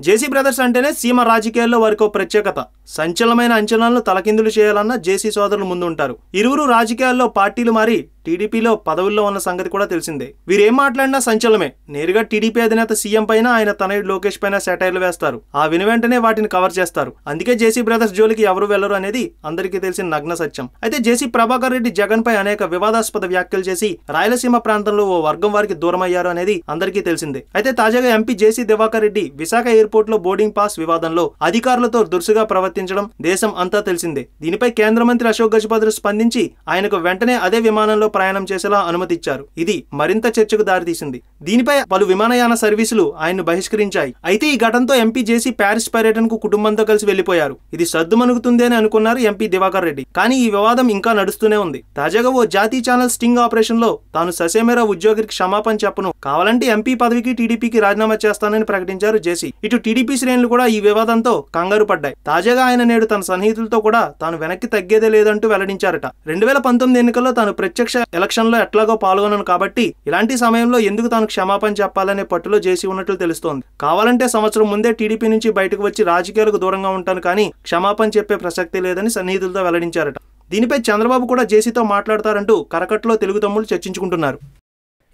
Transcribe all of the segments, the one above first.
JC brothers అంటేనే సీమ రాజకీయాల్లో వారికో ప్రత్యేకత. సంచలనమైన అంచనాలను తలకిందులు చేయాలన్న జేసీ సోదరులు ముందుంటారు. ఇరువురు రాజకీయాల్లో పార్టీలు మారి టీడీపీలో పదవుల్లో ఉన్న సంగతి కూడా తెలిసిందే. వీరేం మాట్లాడినా సంచలనమే. నేరుగా టీడీపీ అధినేత సీఎం పైన, ఆయన తనయుడు లోకేష్ పైన సెటైర్లు వేస్తారు. ఆ వెంటనే వాటిని కవర్ చేస్తారు. అందుకే జేసీ బ్రదర్స్ జోలికి ఎవరు వెళ్లరు అనేది అందరికీ తెలిసిన నగ్న సత్యం. అయితే జేసీ ప్రభాకర్ రెడ్డి జగన్ పై అనేక వివాదాస్పద వ్యాఖ్యలు చేసి రాయలసీమ ప్రాంతంలో ఓ వర్గం వారికి దూరమయ్యారు అనేది అందరికీ తెలిసిందే. అయితే తాజాగా ఎంపీ జేసీ దివాకర్ రెడ్డి విశాఖ ఎయిర్పోర్ట్ లో బోర్డింగ్ పాస్ వివాదంలో అధికారులతో దురుసుగా ప్రవర్తించడం దేశం అంతా తెలిసిందే. దీనిపై కేంద్ర మంత్రి అశోక్ గజపతిరాజు స్పందించి ఆయనకు వెంటనే అదే విమానంలో ప్రయాణం చేసేలా అనుమతిచ్చారు. ఇది మరింత చర్చకు దారితీసింది. దీనిపై పలు విమానయాన సర్వీసులు ఆయన్ను బహిష్కరించాయి. అయితే ఈ ఘటనతో ఎంపీ జేసీ ప్యారిస్ పర్యటనకు కుటుంబంతో కలిసి వెళ్లిపోయారు. ఇది సద్దుమణుగుతుంది అని అనుకున్నారు ఎంపీ దివాకర్ రెడ్డి. కానీ ఈ వివాదం ఇంకా నడుస్తూనే ఉంది. తాజాగా ఓ జాతీయ ఛానల్ స్టింగ్ ఆపరేషన్ లో తాను ససేమేరా ఉద్యోగికి క్షమాపణ చెప్పను, కావాలంటే ఎంపీ పదవికి టీడీపీకి రాజీనామా చేస్తానని ప్రకటించారు జేసీ. ఇటు టీడీపీ శ్రేణులు కూడా ఈ వివాదంతో కంగారు పడ్డాయి. తాజాగా ఆయన నేడు తన సన్నిహితులతో కూడా తాను వెనక్కి తగ్గేదే లేదంటూ వెల్లడించారట. 2019 ఎన్నికల్లో తాను ప్రత్యక్ష ఎలక్షన్ లో ఎట్లాగో పాల్గొనను కాబట్టి ఇలాంటి సమయంలో ఎందుకు తాను క్షమాపణ చెప్పాలనే పట్టులో జేసీ ఉన్నట్లు తెలుస్తోంది. కావాలంటే సంవత్సరం ముందే టీడీపీ నుంచి బయటకు వచ్చి రాజకీయాలకు దూరంగా ఉంటాను, కానీ క్షమాపణ చెప్పే ప్రసక్తి లేదని సన్నిహితులతో వెల్లడించారట. దీనిపై చంద్రబాబు కూడా జేసీతో మాట్లాడతారంటూ కరకట్లో తెలుగు తమ్ముళ్ళు చర్చించుకుంటున్నారు.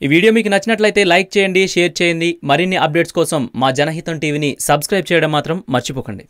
ఈ వీడియో మీకు నచ్చినట్లయితే లైక్ చేయండి, షేర్ చేయండి. మరిన్ని అప్డేట్స్ కోసం మా జనహితం టీవీని సబ్స్క్రైబ్ చేయడం మాత్రం మర్చిపోకండి.